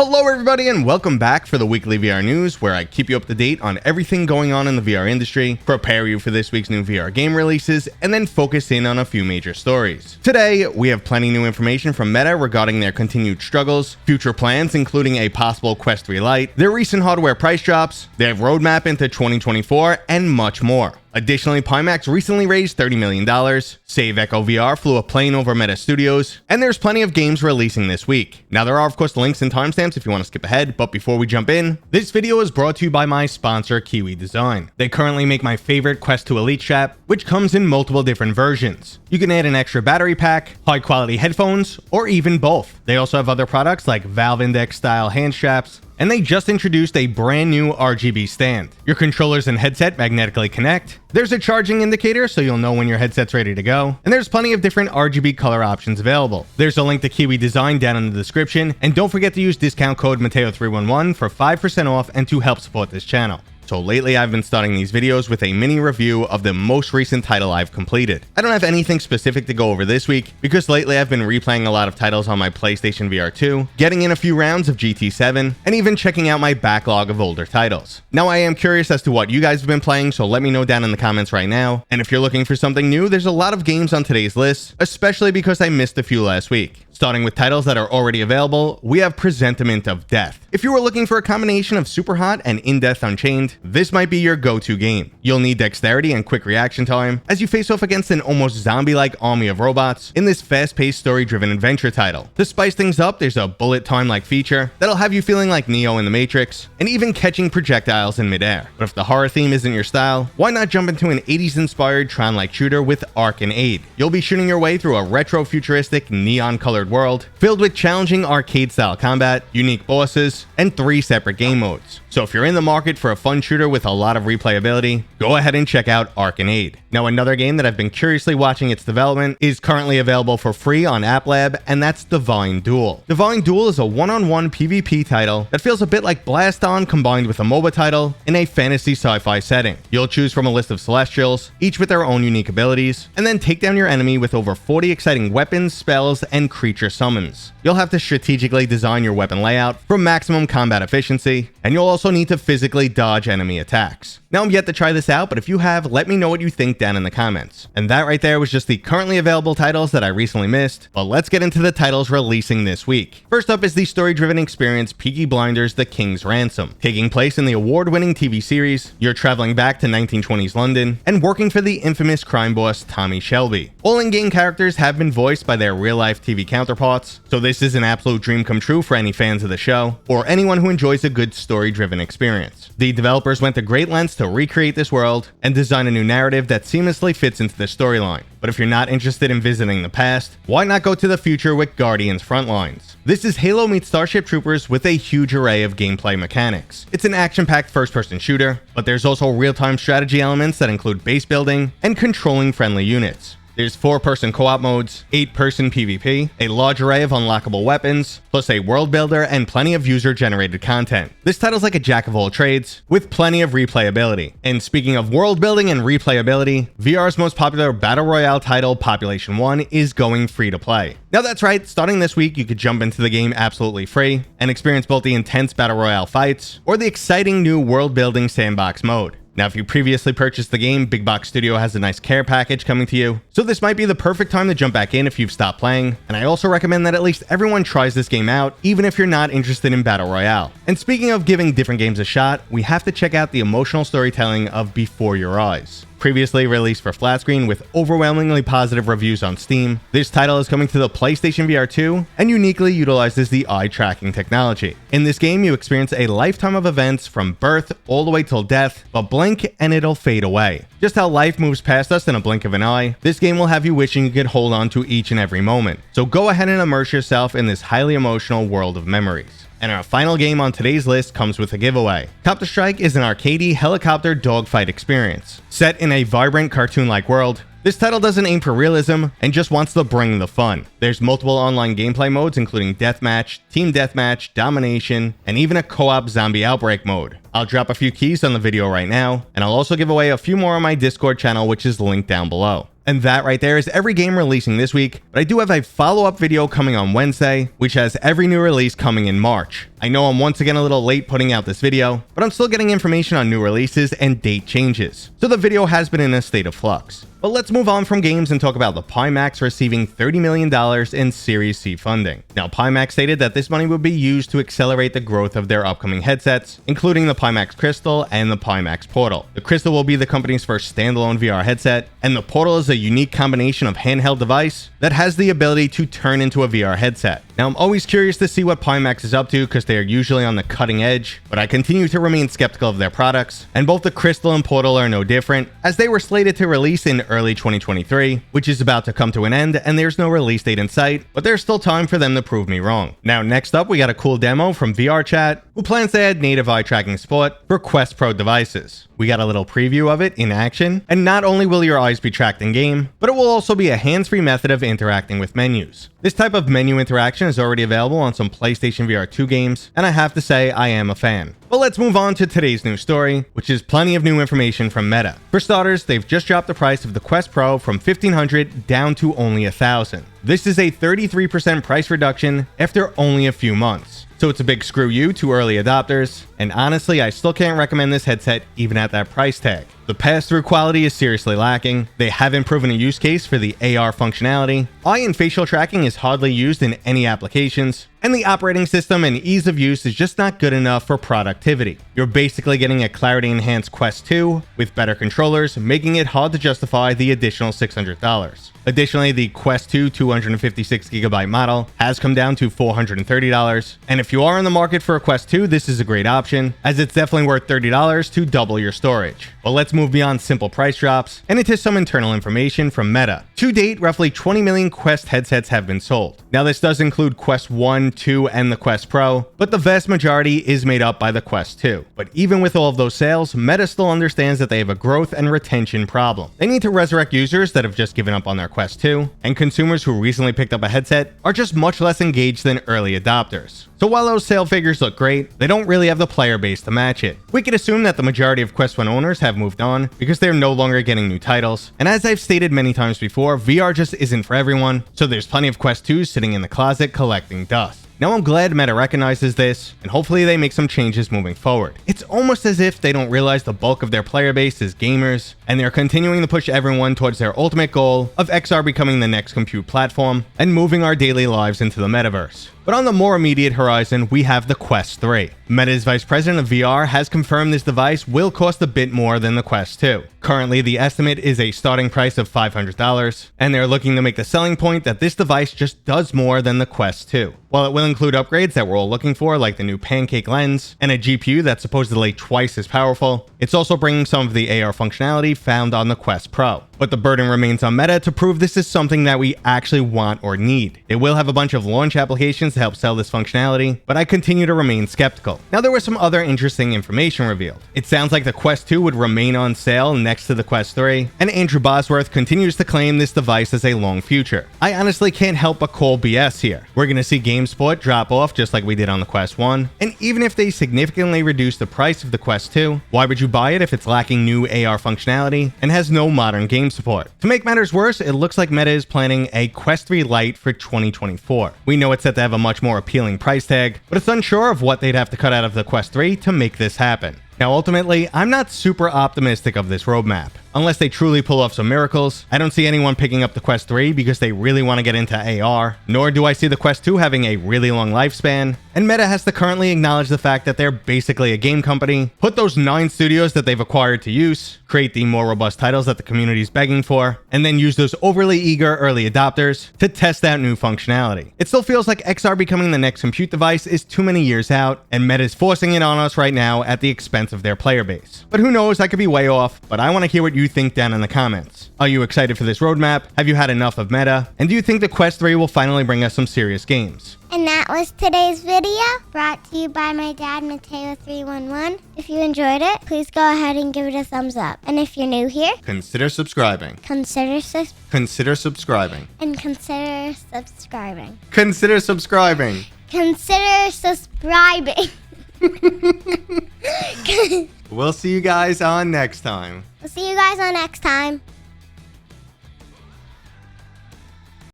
Hello everybody and welcome back for the weekly VR news, where I keep you up to date on everything going on in the VR industry, prepare you for this week's new VR game releases, and then focus in on a few major stories. Today, we have plenty new information from Meta regarding their continued struggles, future plans including a possible Quest 3 Lite, their recent hardware price drops, their roadmap into 2024, and much more. Additionally, Pimax recently raised $30 million, Save Echo VR flew a plane over Meta Studios, and there's plenty of games releasing this week. Now there are of course links and timestamps if you want to skip ahead, but before we jump in, this video is brought to you by my sponsor Kiwi Design. They currently make my favorite Quest 2 Elite strap, which comes in multiple different versions. You can add an extra battery pack, high quality headphones, or even both. They also have other products like Valve Index style hand straps, and they just introduced a brand new RGB stand. Your controllers and headset magnetically connect. There's a charging indicator so you'll know when your headset's ready to go. And there's plenty of different RGB color options available. There's a link to Kiwi Design down in the description. And don't forget to use discount code Mateo311 for 5% off and to help support this channel. So lately I've been starting these videos with a mini review of the most recent title I've completed. I don't have anything specific to go over this week because lately I've been replaying a lot of titles on my PlayStation VR 2, getting in a few rounds of GT7, and even checking out my backlog of older titles. Now I am curious as to what you guys have been playing, so let me know down in the comments right now. And if you're looking for something new, there's a lot of games on today's list, especially because I missed a few last week. Starting with titles that are already available, we have Presentiment of Death. If you were looking for a combination of Super Hot and In Death Unchained, this might be your go-to game. You'll need dexterity and quick reaction time as you face off against an almost zombie-like army of robots in this fast-paced story-driven adventure title. To spice things up, there's a bullet time-like feature that'll have you feeling like Neo in the Matrix, and even catching projectiles in midair. But if the horror theme isn't your style, why not jump into an 80s-inspired Tron-like shooter with Ark and Ade? You'll be shooting your way through a retro-futuristic, neon-colored world filled with challenging arcade-style combat, unique bosses, and 3 separate game modes. So if you're in the market for a fun shooter with a lot of replayability, go ahead and check out Ark and Ade. Now another game that I've been curiously watching its development is currently available for free on App Lab, and that's Divine Duel. Divine Duel is a one-on-one PvP title that feels a bit like Blast On combined with a MOBA title in a fantasy sci-fi setting. You'll choose from a list of celestials, each with their own unique abilities, and then take down your enemy with over 40 exciting weapons, spells, and creature summons. You'll have to strategically design your weapon layout for maximum combat efficiency, and you'll also need to physically dodge enemy attacks. Now I'm yet to try this out, but if you have, let me know what you think down in the comments. And that right there was just the currently available titles that I recently missed, but let's get into the titles releasing this week. First up is the story-driven experience Peaky Blinders: The King's Ransom. Taking place in the award-winning TV series, you're traveling back to 1920s London and working for the infamous crime boss Tommy Shelby. All in-game characters have been voiced by their real-life TV counterparts, so this is an absolute dream come true for any fans of the show, or anyone who enjoys a good story-driven experience. The developers went to great lengths to recreate this world and design a new narrative that seamlessly fits into the storyline. But if you're not interested in visiting the past, why not go to the future with Guardians Frontlines? This is Halo meets Starship Troopers with a huge array of gameplay mechanics. It's an action-packed first-person shooter, but there's also real-time strategy elements that include base building and controlling friendly units. There's 4-person co-op modes, 8-person PvP, a large array of unlockable weapons, plus a world builder and plenty of user-generated content. This title's like a jack of all trades, with plenty of replayability. And speaking of world building and replayability, VR's most popular Battle Royale title, Population 1, is going free to play. Now that's right, starting this week you could jump into the game absolutely free and experience both the intense Battle Royale fights or the exciting new world building sandbox mode. Now, if you previously purchased the game, Big Box Studio has a nice care package coming to you, so this might be the perfect time to jump back in if you've stopped playing, and I also recommend that at least everyone tries this game out, even if you're not interested in Battle Royale. And speaking of giving different games a shot, we have to check out the emotional storytelling of Before Your Eyes. Previously released for flat screen with overwhelmingly positive reviews on Steam, this title is coming to the PlayStation VR 2 and uniquely utilizes the eye tracking technology. In this game, you experience a lifetime of events from birth all the way till death, but blink and it'll fade away. Just how life moves past us in a blink of an eye, this game will have you wishing you could hold on to each and every moment. So go ahead and immerse yourself in this highly emotional world of memories. And our final game on today's list comes with a giveaway. Copter Strike is an arcadey helicopter dogfight experience. Set in a vibrant cartoon-like world, this title doesn't aim for realism and just wants to bring the fun. There's multiple online gameplay modes including Deathmatch, Team Deathmatch, Domination, and even a co-op Zombie Outbreak mode. I'll drop a few keys on the video right now, and I'll also give away a few more on my Discord channel, which is linked down below. And that right there is every game releasing this week, but I do have a follow-up video coming on Wednesday, which has every new release coming in March. I know I'm once again a little late putting out this video, but I'm still getting information on new releases and date changes, so the video has been in a state of flux. But let's move on from games and talk about the Pimax receiving $30 million in Series C funding. Now, Pimax stated that this money would be used to accelerate the growth of their upcoming headsets, including the Pimax Crystal and the Pimax Portal. The Crystal will be the company's first standalone VR headset, and the Portal is a unique combination of handheld device that has the ability to turn into a VR headset. Now, I'm always curious to see what Pimax is up to because they are usually on the cutting edge, but I continue to remain skeptical of their products, and both the Crystal and Portal are no different, as they were slated to release in early 2023, which is about to come to an end, and there's no release date in sight, but there's still time for them to prove me wrong. Now, next up, we got a cool demo from VRchat, who plans to add native eye tracking support for Quest Pro devices. We got a little preview of it in action, and not only will your eyes be tracked in-game, but it will also be a hands-free method of interacting with menus. This type of menu interaction is already available on some PlayStation VR 2 games, and I have to say I am a fan. But let's move on to today's news story, which is plenty of new information from Meta. For starters, they've just dropped the price of the Quest Pro from $1,500 down to only $1,000. This is a 33% price reduction after only a few months. So it's a big screw you to early adopters, and honestly, I still can't recommend this headset even at that price tag. The pass-through quality is seriously lacking, they haven't proven a use case for the AR functionality, eye and facial tracking is hardly used in any applications, and the operating system and ease of use is just not good enough for productivity. You're basically getting a clarity-enhanced Quest 2 with better controllers, making it hard to justify the additional $600. Additionally, the Quest 2 256GB model has come down to $430, and if you are in the market for a Quest 2, this is a great option, as it's definitely worth $30 to double your storage. But let's move beyond simple price drops and into some internal information from Meta. To date, roughly 20 million Quest headsets have been sold. Now, this does include Quest 1, 2, and the Quest Pro, but the vast majority is made up by the Quest 2. But even with all of those sales, Meta still understands that they have a growth and retention problem. They need to resurrect users that have just given up on their Quest 2, and consumers who recently picked up a headset are just much less engaged than early adopters. So while those sale figures look great, they don't really have the player base to match it. We could assume that the majority of Quest 1 owners have moved on because they're no longer getting new titles. And as I've stated many times before, VR just isn't for everyone, so there's plenty of Quest 2s sitting in the closet collecting dust. Now I'm glad Meta recognizes this, and hopefully they make some changes moving forward. It's almost as if they don't realize the bulk of their player base is gamers, and they're continuing to push everyone towards their ultimate goal of XR becoming the next compute platform and moving our daily lives into the metaverse. But on the more immediate horizon, we have the Quest 3. Meta's vice president of VR has confirmed this device will cost a bit more than the Quest 2. Currently, the estimate is a starting price of $500, and they're looking to make the selling point that this device just does more than the Quest 2. While it will include upgrades that we're all looking for, like the new pancake lens and a GPU that's supposedly twice as powerful, it's also bringing some of the AR functionality found on the Quest Pro. But the burden remains on Meta to prove this is something that we actually want or need. It will have a bunch of launch applications to help sell this functionality, but I continue to remain skeptical. Now, there was some other interesting information revealed. It sounds like the Quest 2 would remain on sale next to the Quest 3, and Andrew Bosworth continues to claim this device as a long future. I honestly can't help but call BS here. We're going to see game support drop off just like we did on the Quest 1, and even if they significantly reduce the price of the Quest 2, why would you buy it if it's lacking new AR functionality and has no modern game support? To make matters worse, it looks like Meta is planning a Quest 3 Lite for 2024. We know it's set to have a much more appealing price tag, but it's unsure of what they'd have to cut out of the Quest 3 to make this happen. Now, ultimately, I'm not super optimistic of this roadmap. Unless they truly pull off some miracles, I don't see anyone picking up the Quest 3 because they really want to get into AR, nor do I see the Quest 2 having a really long lifespan, and Meta has to currently acknowledge the fact that they're basically a game company, put those 9 studios that they've acquired to use, create the more robust titles that the community's begging for, and then use those overly eager early adopters to test out new functionality. It still feels like XR becoming the next compute device is too many years out, and Meta is forcing it on us right now at the expense of their player base. But who knows, I could be way off, but I want to hear what you think down in the comments. Are you excited for this roadmap? Have you had enough of Meta? And do you think the Quest 3 will finally bring us some serious games? And that was today's video, brought to you by my dad, Mateo311. If you enjoyed it, please go ahead and give it a thumbs up. And if you're new here, Consider subscribing. consider subscribing. Consider subscribing. Consider subscribing. Consider subscribing. Consider subscribing. We'll see you guys on next time. We'll see you guys on next time.